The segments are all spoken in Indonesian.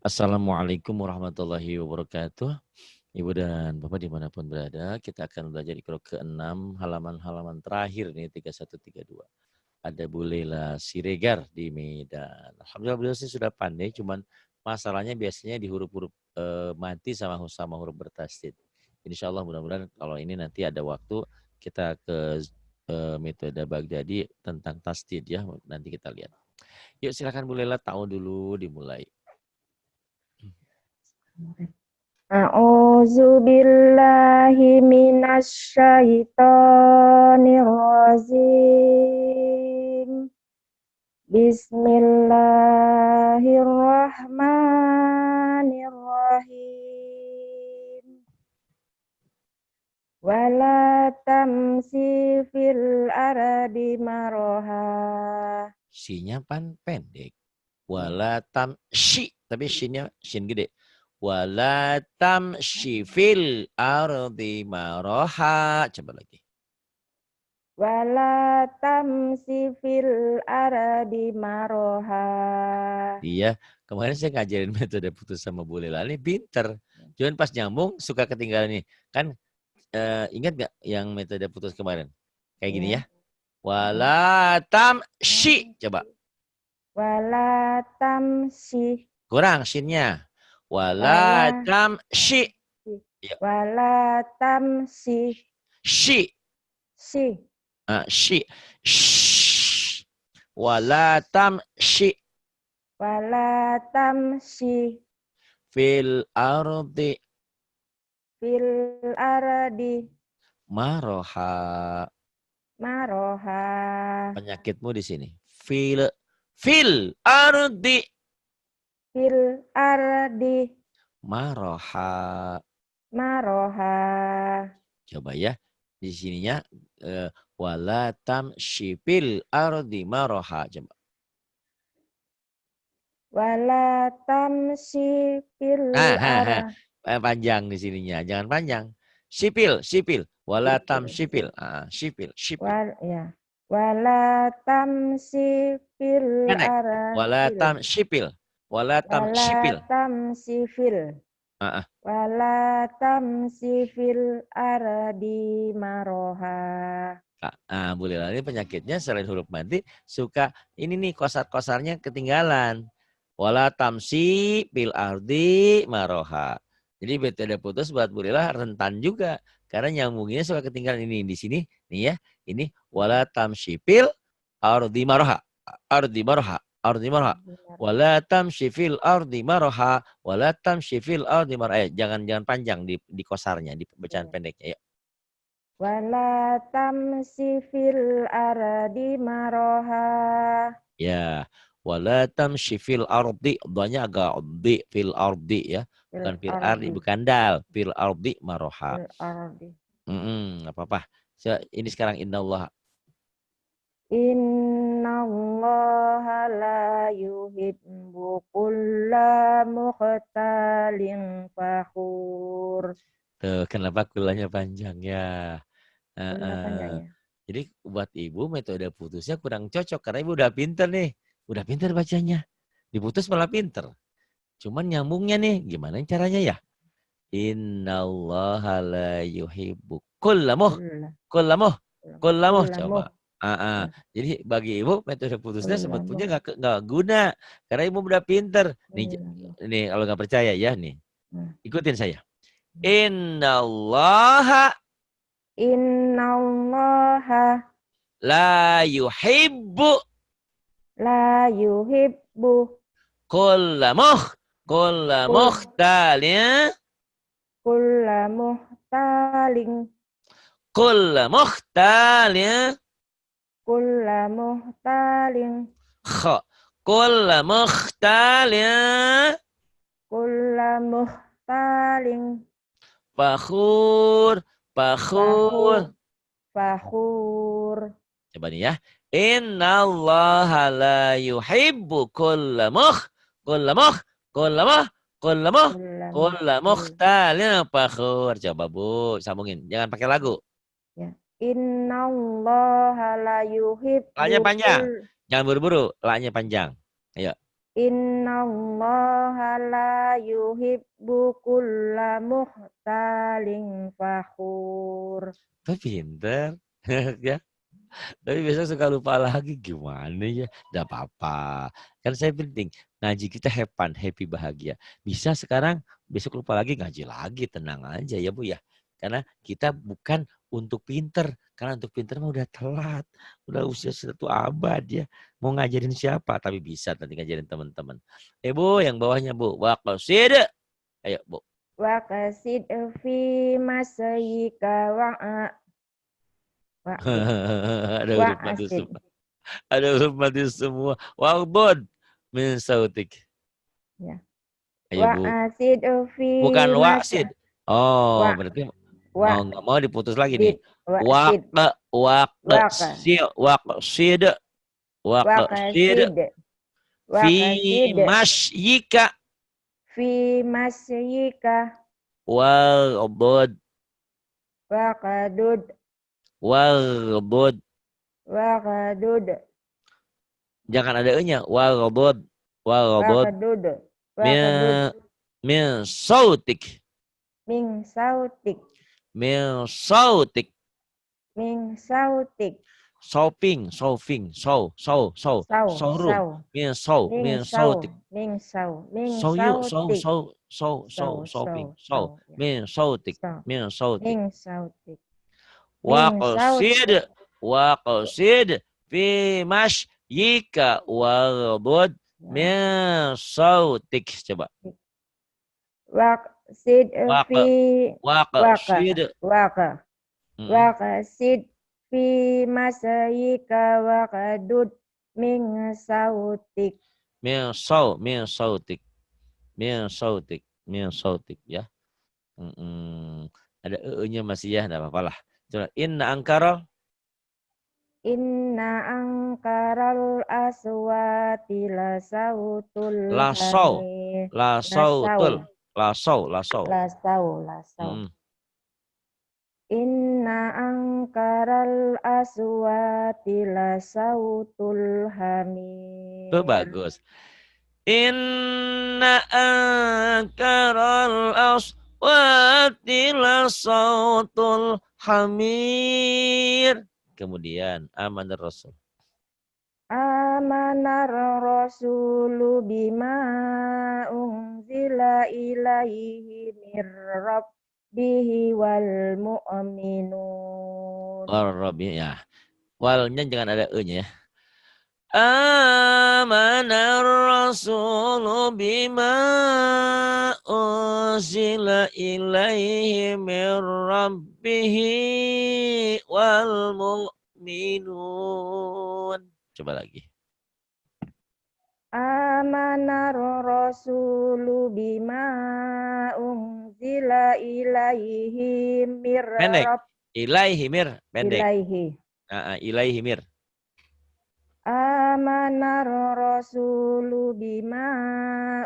Assalamualaikum warahmatullahi wabarakatuh. Ibu dan Bapak dimanapun berada, kita akan belajar Iqra ke-6, halaman-halaman terakhir nih, 3132. Ada Bu Lela Siregar di Medan. Alhamdulillah beliau sih sudah pandai, cuman masalahnya biasanya di huruf-huruf mati sama huruf bertasdid. Insya Allah mudah-mudahan kalau ini nanti ada waktu, kita ke metode Baghdadi tentang tasdid ya, nanti kita lihat. Yuk silakan Bu Lela, tahu dulu dimulai. A'udzu billahi minasy syaithanir rajim. Bismillahirrahmanirrahim. Wala tamsi fil ardi maraha. Sinya pan pendek. Wala tamshi, tapi shinnya shin gede. Wala tamshi fil ardi maraha. Coba lagi. Wala tamsi fil ardi maraha. Iya, kemarin saya ngajarin metode putus sama Bu Lela ini pinter. Cuman pas nyambung suka ketinggalan nih. Kan ingat gak yang metode putus kemarin? Kayak gini ya. Wala tamshi. Coba. Wala tamsi. Kurang shinnya. Wala tamshi. Wala tamsi. Shi. Si. Shi. Shh. Wala tamshi. Wala tamsi. Fil ardi. Fil ardi. Maroha. Maroha. Penyakitmu di sini. Fil ardi. Fil ardi. Maroha. Maroha. Coba ya. Di sininya. Wala tamshi fil ardi maroha. Coba. Wala tamsi fil ardi. Panjang di sininya. Jangan panjang. Sipil. Wala tamsipil. Sipil. Ya. Wala tamsi fil Pendek. ardi. Wala tamsipil. Wala tamsipil. Wala tamsi fil. Wala tamsi fil ardi maroha. Bu Lela ini penyakitnya selain huruf mati suka ini nih kosar-kosarnya ketinggalan. Wala tamsi fil ardi maroha. Jadi metode putus buat Bu Lela rentan juga karena nyambungnya suka ketinggalan ini di sini nih ya. Ini wala tamsi fil ardi maroha. Ardi maroha. Ardi maroha. Wala tamsi fil ardi maroha. Wala tamsi fil ardi maroha. Jangan panjang di kosarnya, di bacaan pendeknya. Yuk. Wala tamsi fil ardi maroha. Ya, wala tamshi fil ardi, dhanya agak di fil ardi ya, bukan fil ardi, bukan dal, fil ardi maroha. Fil ardi. Apa-apa. Ini sekarang innallaha. Innallaha la yuhibbu kulla mukhtalin fakhur. Tuh, kenapa kulanya panjang ya? Panjang ya? Jadi buat ibu metode putusnya kurang cocok karena ibu udah pinter nih. Udah pinter bacanya. Diputus malah pinter. Cuman nyambungnya nih, gimana caranya ya? Innallaha la yuhibbu kullamuh. Coba. Jadi bagi ibu metode putusnya sebetulnya nggak guna karena ibu udah pinter. Nih kalau nggak percaya ya nih. Ikutin saya. Innallaha la yuhibbu kullamuh mukhtalin fakhur. Coba nih ya. Innallaha la yuhibbu kullamuh mukhtalin fakhur. Coba Bu, sambungin. Jangan pakai lagu. Ya. Innallaha la yuhibbu. La-nya panjang. Jangan buru-buru. La-nya panjang. Ayo. Innallaha la yuhibbu kulla mukhtalin fakhur. Pinter. Ya. Tapi besok suka lupa lagi gimana ya? Tidak apa-apa. Kan saya penting ngaji kita happy bahagia. Bisa sekarang besok lupa lagi ngaji lagi, tenang aja ya Bu ya. Karena kita bukan untuk pinter. Karena untuk pinter mah udah telat. Udah usia 1 abad ya. Mau ngajarin siapa? Tapi bisa nanti ngajarin teman-teman. Bu, yang bawahnya Bu. Waqsid. Ayo Bu. Waqsid fi masyika Ada huruf mati semua. Ada huruf mati semua. Waqbud min sautik. Ya. Ayo Bu. Waqsid fi Bukan waqsid. Oh, berarti nggak mau diputus lagi nih. Waqsid. Fi masyika. Fi masyika. Waqbud. Waqadud. Waqbud. Waqadud. Jangan ada e-nya. Waqbud. Waqadud. Min sautik. Min sautik. Min sautik. Min sautik. Shopping. Showroom. Min sautik. Min Shopping. Min sautik. Min sautik. Min sautik. Waqsid fi masyika waghdud min sautik. Coba. Waqsid fi Waqsid fi masyika waghdud min sautik. Min sautik ya. Ada e-nya masih ya, enggak apa-apa lah. Coba inna angkaral aswati la sautul hamir. La sau. Inna angkaral aswati la sautul hamir. Itu bagus. Inna angkaral aswati la sautul hamir. Kemudian amanar rasul. Amanar rasulu bima unzila ilaihi mir rabbihi wal mu'minun. Ya. Walnya jangan ada e-nya ya. Amanar rasulu bima unzila ilaihi mir rabbihi wal mu'minun. Coba lagi. Amanar rasulu bima unzila ilaihi mir Ilaihi mir pendek. Ilaihi mir. Amanar rasulu bima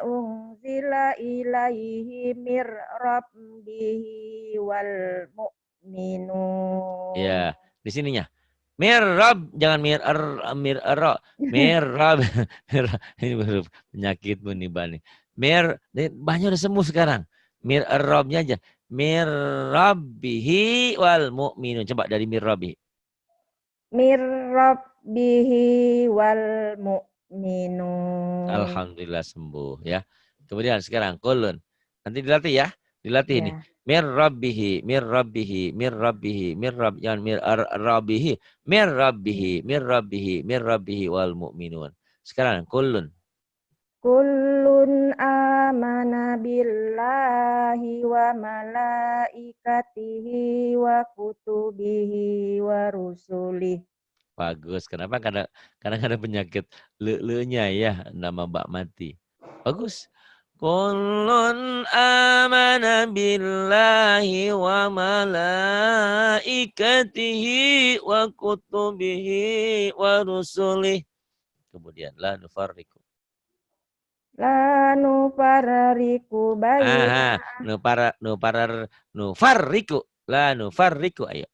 unzila ilaihi mir rabbihi wal mu'minun. Ya, di sininya. Mirab, jangan mirab. Ini baru penyakitmu nih Bani. Banyak udah sembuh sekarang. Mirabnya aja. Mirabbihi wal mu'minun. Coba dari mirabbihi. Mirabbihi wal mu'minun. Alhamdulillah sembuh ya. Kemudian sekarang kulun. Nanti dilatih ya. Dilatih ini. Mirabbihi wal mu'minun. Sekarang kullun amana billahi wa malaikatihi wa kutubihi wa rusulih. Bagus. Kenapa? Karena ada penyakit le-nya ya, nama Mbak Mati. Bagus. Kullun amana billahi wa malaikatihi wa kutubihi wa rusulih. Kemudian la nufarriku. La nufarriku baina. Nufarriku. La nufarriku. Ayo.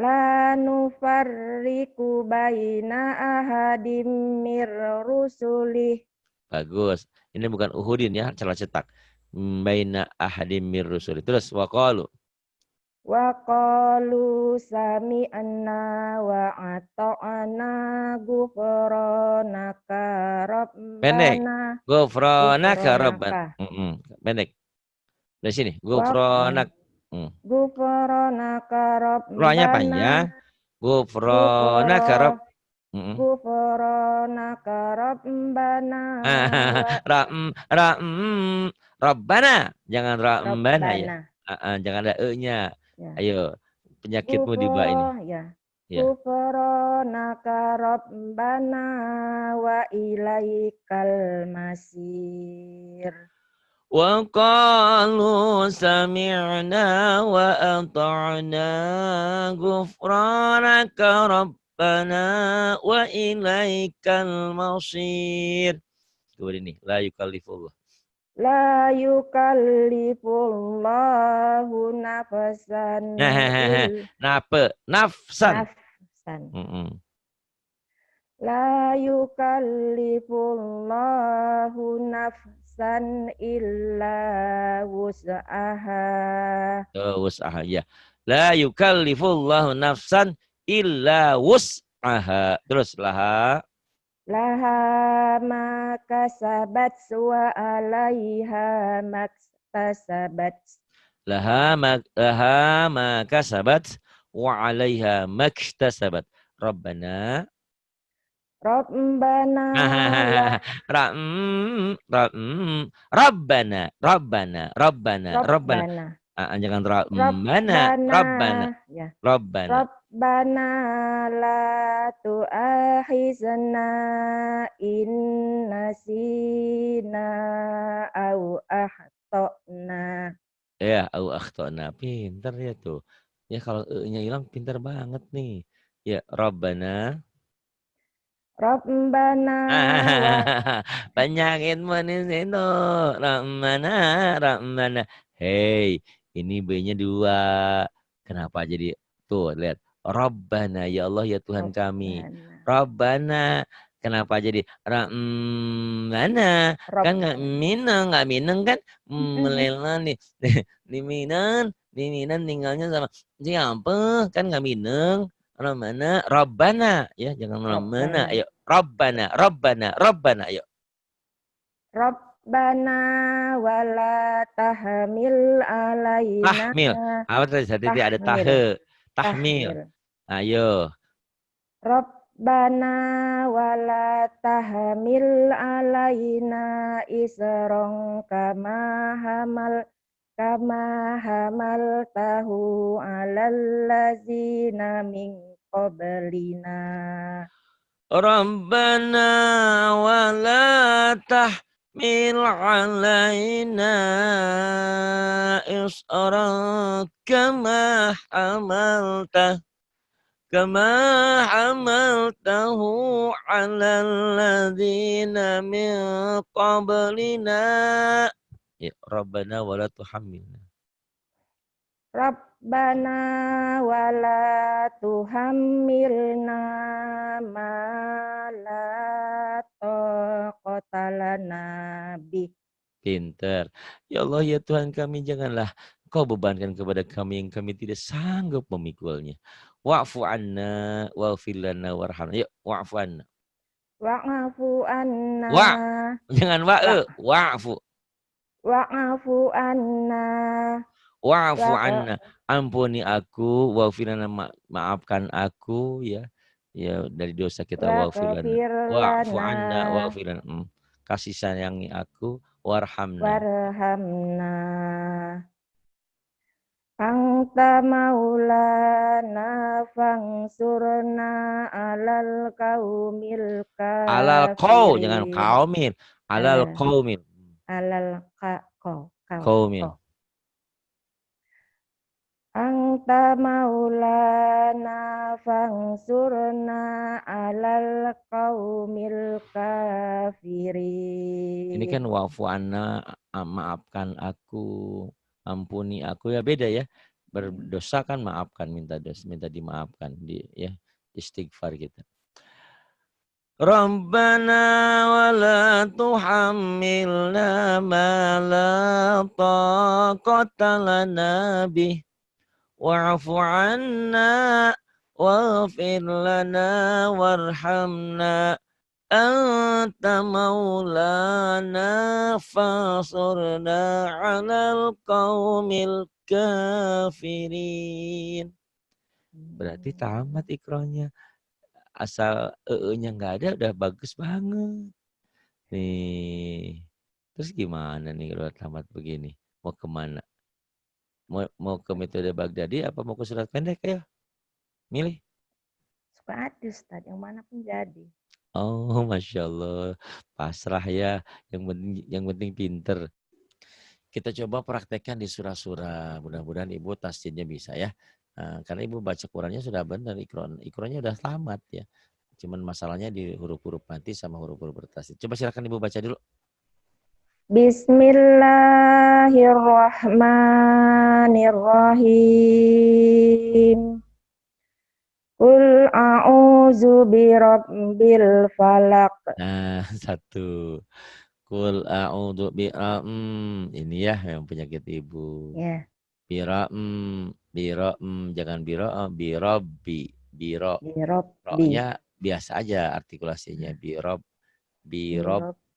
La nufarriku baina ahadim mir rusulih. Bagus. Ini bukan Uhudin ya, salah cetak. baina ahadim mir rusul. Terus waqalu. Wa qalu sami'na wa ata'na ghufranaka Pendek. rabbana Ghufranaka rabban. ghufranaka Pendek. Dari sini. wa Ghufranak. ghufranaka Ra-nya rabbana panjang. Ghufranaka rabb. ghufra ghufranaka rabbana wa Rabbana. Jangan rabbana ya. rabbana Jangan ada e-nya. ya Ayo. Penyakitmu di bawah ini. ya Ya. ghufranaka rabbana wa ilaikal masir. Wa qalu sami'na wa ata'na ghufranaka rabbana wa ilaikal masir. Kemudian ini la yukallifullah. La yukallifullahu nafsan Nafsan. La yukallifullahu nafsan illa wus'aha. Wus'aha ya. La yukallifullahu nafsan illa wus'aha. Terus laha. Laha ma kasabat wa alaiha maktasabat. Laha ma kasabat wa alaiha maktasabat. Rabbana Rabbana Rabbana jangan Rabbana ya. Rabbana Rabbana la tu'akhizna in nasina au akhtana. Ya, au akhtana. Pintar ya tuh. Ya kalau e-nya hilang pintar banget nih. Ya, Rabbana penyakit manis itu Rabbana. Hei, ini B-nya 2. Kenapa jadi tuh lihat Rabbana ya Allah ya Tuhan kami. Rabbana kenapa jadi Rabbana? Kan nggak minang kan melela nih di Minan tinggalnya sama siapa kan nggak minang. Rabbana ya jangan Rabbana ayo Rabbana ayo Rabbana wala tahmil alaina tahmil apa tadi ada tahmil ayo Rabbana wala tahmil alaina isrong kama hamal tahu alal lazina min qablina. Rabbana wala tahmil alaina isran kama hamaltahu alal ladzina min qablina. Ya, Rabbana wala tuhammilna. Rabbana wala tuhammilna ma la taqata lana bih. Pinter. Ya Allah ya Tuhan kami janganlah Kau bebankan kepada kami yang kami tidak sanggup memikulnya. Wa'fu anna waghfir lana warhamna. Yuk, wa'fu anna. Wa'fu anna. Jangan wa'fu. Wa'fu anna. Wa'fu anna. Ampuni aku, waghfir lana, maafkan aku ya. Ya dari dosa kita waghfir lana. Wa'fu anna waghfir lana. Kasih sayangi aku, warhamna. Anta maulana fangsurna alal qaumil kafirin. Alal qaum, jangan qaumil. Alal qaumil. Alal qaumil. Anta maulana fangsurna alal qaumil kafirin. Ini kan wa'fu anna, maafkan aku, ampuni aku ya beda ya. Berdosa kan maafkan, minta dimaafkan ya istighfar kita. Rabbana wa la tuhammilna ma la taqata lana bih. Wa'fu anna waghfir lana warhamna anta maulana fansurna 'alal qaumil kafirin. Berarti tamat ikranya. Asal nya nggak ada udah bagus banget. Nih. Terus gimana nih kalau tamat begini? Mau kemana? Mau ke metode Baghdadi apa mau ke surat pendek ya? Milih. Suka ada Ustaz, yang mana pun jadi. Oh, Masya Allah. Pasrah ya. Yang penting pinter. Kita coba praktekkan di surah-surah. Mudah-mudahan Ibu tasjidnya bisa ya. Karena Ibu baca Qurannya sudah benar. Ikronnya udah tamat ya. Cuman masalahnya di huruf-huruf mati sama huruf-huruf bertasjid. Coba silakan Ibu baca dulu. Bismillahirrahmanirrahim. Qul a'udzu birabbil falaq. Nah, satu. Kul a'udzu ini ya yang penyakit Ibu. Ya. Jangan birabbi. Birabbi. Roknya biasa aja artikulasinya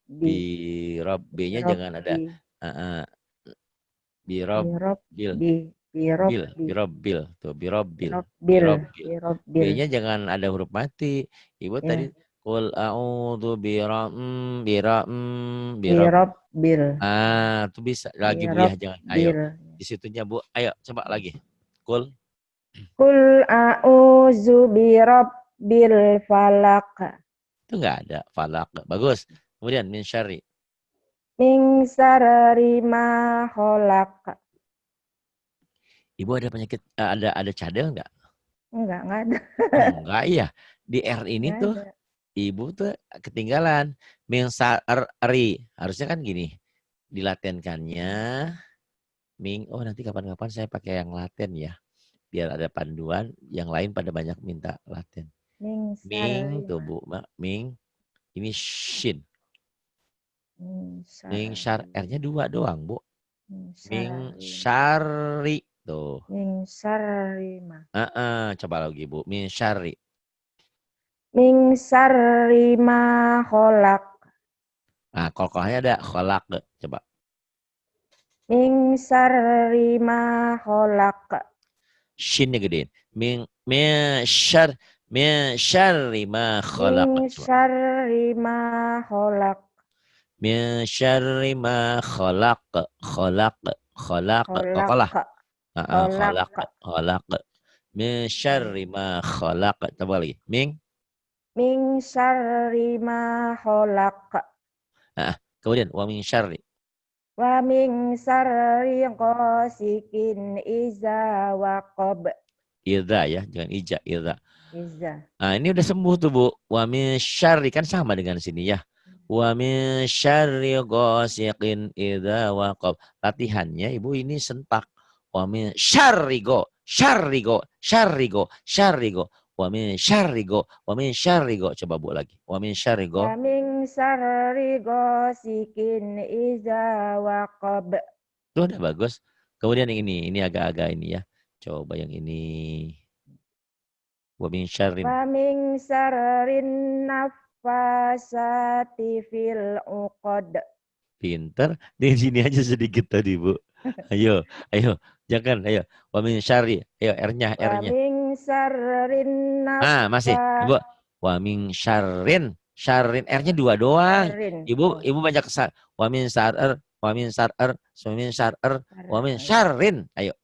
B-nya jangan ada birabbil tuh birabbil. B-nya jangan ada huruf mati. Ibu tadi qul a'udzu birabbil. Tuh bisa lagi Bu ya, jangan. Ayo. Di situnya Bu. Ayo coba lagi. Qul a'udzu birabbil falaq. Itu enggak ada falak. Bagus. Kemudian min syarri. Min syarri ma khalaq. Ibu ada penyakit ada cadel enggak? Enggak ada. Enggak iya. Di R ini tuh Ibu tuh ketinggalan. Min syarri. Harusnya kan gini. Dilatenkannya nanti kapan-kapan saya pakai yang laten ya. Biar ada panduan, yang lain pada banyak minta laten. Ming tuh Bu, Ming. Ini shin. Ming syar, R-nya 2 doang, Bu. Ming syari tuh. Ming syari ma. Coba lagi Bu, min syari. Min syarri ma khalaq. Nah, kolkohnya ada khalaq, coba. Min syarri ma khalaq. Shinnya gedein. Min syarri ma khalaq. Min syarri ma khalaq. Min syarri ma khalaq. Khalaq. Khalaq. Min syarri ma khalaq. Coba lagi. Min syarri ma khalaq. Kemudian wa min syarri. Wa min syarri ghasikin iza waqab. Idza ya, jangan ija, idza. Iza. Nah, ini udah sembuh tuh Bu. Wa min syarri kan sama dengan sini ya. Wa min syarri ghasiqin idza waqab. Latihannya Ibu ini sentak. Wa min syarri go. Wa min syarri go. Coba Bu lagi. Wa min syarri go. Wa min syarri ghasikin iza waqab. Itu udah bagus. Kemudian yang ini agak-agak ini ya. Coba yang ini. Wa min syarrin naffasati fil uqad. Pinter. Di sini aja sedikit tadi, Bu. Ayo. Jangan, ayo. Wa min syarri. Ayo, R-nya. Wa min syarrin masih. Ibu. Wa min syarrin. Syarrin. R-nya 2 doang. Ibu banyak kesal. Wa min syar'er. Wa min syarrin. Ayo.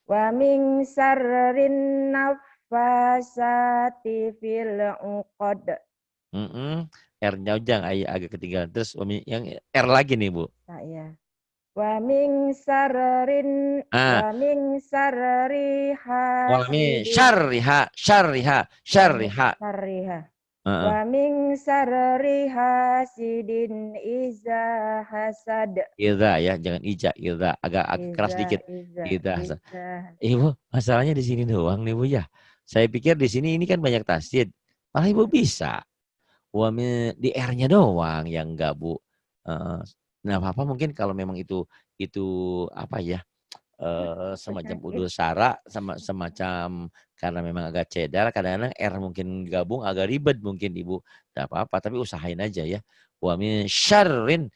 Wa min syarrin naffasati fil uqad. R-nya ujang agak ketinggalan. Terus yang R lagi nih, Bu. Iya. Wa min syarrin wa min syarriha. Wa min syarri hasidin iza hasad. Iza ya, jangan ija, iza agak keras dikit. Iza. Ibu, masalahnya di sini doang nih Bu ya. Saya pikir di sini ini kan banyak tasjid. Malah Ibu bisa. Di R-nya doang yang enggak, Bu. Nah, Bapak mungkin kalau memang itu apa ya? Semacam udul sara semacam karena memang agak cedar, kadang-kadang R mungkin gabung agak ribet mungkin Ibu. Tidak apa-apa, tapi usahain aja ya. Wa min syarrin,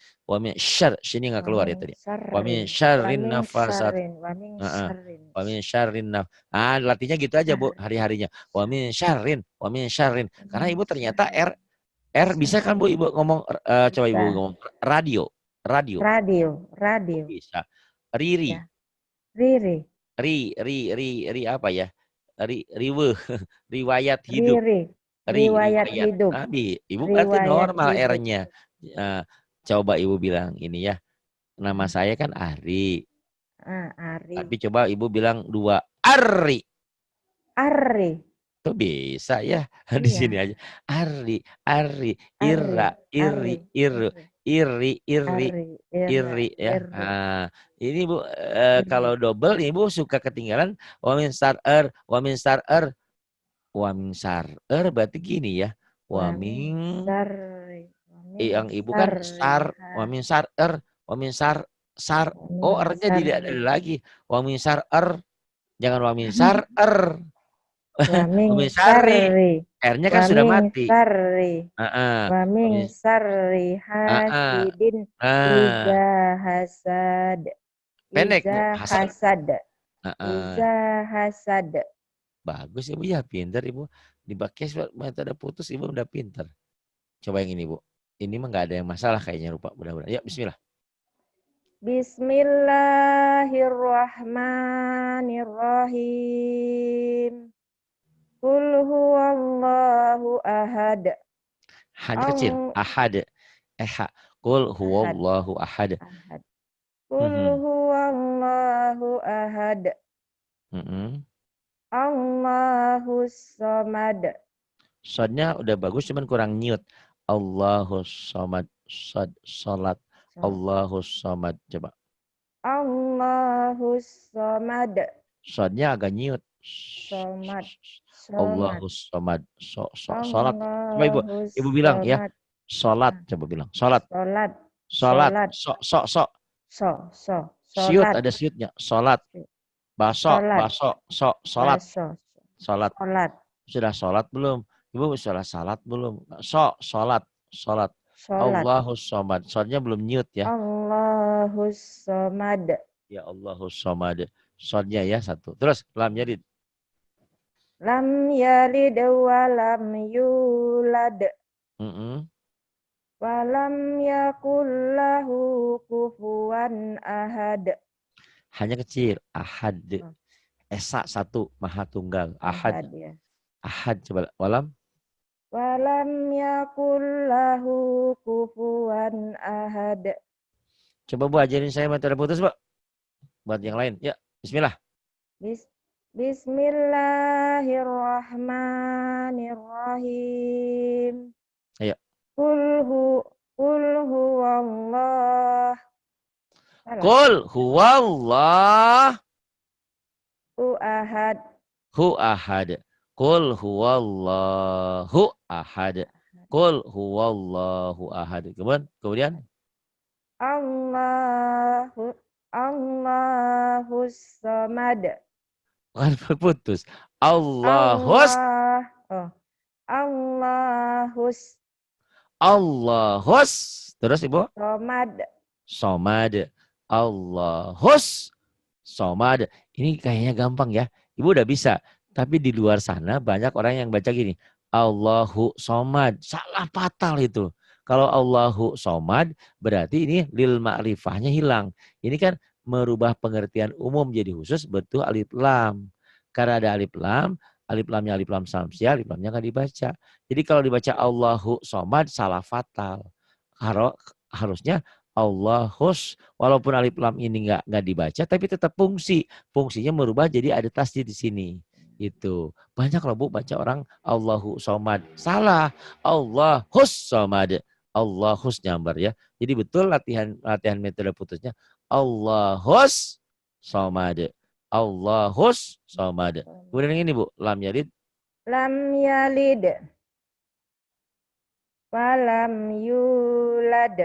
sini nggak keluar ya tadi. Wa min syarrin nafasat. Wa min syarrin latihnya gitu aja Bu, hari-harinya. Wa min syarrin. Karena Ibu ternyata R bisa kan Bu Ibu ngomong, coba Ibu ngomong radio. Radio. Bisa. Riri. Ya. Riri. Ri apa ya? Riwayat hidup. Riwayat hidup. Ibu berarti normal R-nya. Coba Ibu bilang ini ya. Nama saya kan Ari. Ari. Tapi coba Ibu bilang 2 Ari. Tuh bisa ya. Di sini aja. Ari, Ira, Iri ya. Ini Bu, kalau double Ibu suka ketinggalan wamin sar berarti gini ya. Yang Ibu kan wamin sar. Oh, R-nya tidak ada lagi. Wamin sar jangan wamin sar Wamin syarri. R-nya kan sudah mati. Wamin syarri hasidin iza hasad. Pendek, Iza hasad. Bagus Ibu ya, pintar Ibu. Dipakai metode putus Ibu udah pintar. Coba yang ini Bu. Ini mah nggak ada yang masalah kayaknya lupa. Mudah-mudahan. Ya, bismillah. Bismillahirrahmanirrahim. Qul huwallahu ahad. Hanya kecil. Ahad. Qul huwallahu ahad. Qul huwallahu ahad. Allahus somad. Sodnya udah bagus, cuman kurang nyut. Allahus somad. Salat. Allahus somad. Coba. Allahus somad. Sodnya agak nyut. Somad. Allahus somad. Salat. Coba Ibu bilang ya. Salat. Coba bilang. Salat. Salat. Siut, ada siutnya. Salat. Salat. Sudah salat belum? Ibu sudah salat belum? Salat. Allahus somad. Sodnya belum nyut ya. Allahus somad. Ya Allahus somad. Sodnya ya satu. Terus lam yalid. Lam yalid wa lam yulad. Wa lam yakul lahu kufuwan ahad. Hanya kecil. Ahad. Esa satu. Maha tunggal. Ahad. Ahad coba. Walam. Walam yakul lahu kufuwan ahad. Coba Bu ajarin saya metode putus Bu. Buat yang lain. Ya. Bismillah. Bismillahirrahmanirrahim. Ayo. Qul huwallah. Qul huwallah. Ahad. Ahad. Qul huwallahu ahad. Qul huwallahu ahad. Kemudian Allahus somad. Bukan putus. Allahus. Allahus. Terus Ibu? Somad. Allahus. Somad. Ini kayaknya gampang ya. Ibu udah bisa. Tapi di luar sana banyak orang yang baca gini. Allahu somad. Salah fatal itu. Kalau Allahu somad berarti ini lil ma'rifahnya hilang. Ini kan merubah pengertian umum jadi khusus betul alif lam. Karena ada alif lamnya alif lam samsiah, alif lamnya nggak dibaca. Jadi kalau dibaca Allahu somad salah fatal. Harusnya Allahus, walaupun alif lam ini nggak dibaca tapi tetap fungsinya merubah jadi ada tasdid di sini. Itu banyak loh Bu baca orang Allahu somad, salah. Allahus somad, Allahus nyambar ya. Jadi betul latihan metode putusnya Allahus somad, Allahus somad. Kemudian ini Bu, lam yalid. walam yulad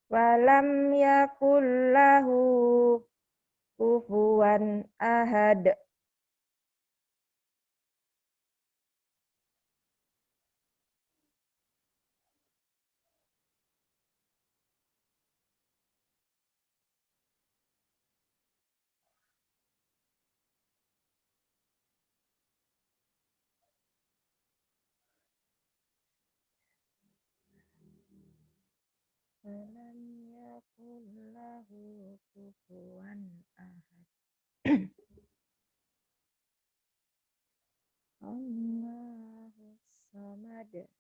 walam yakul lahu kufuwan ahad. Walam yakul lahu kufuwan ahad. Allahus samad.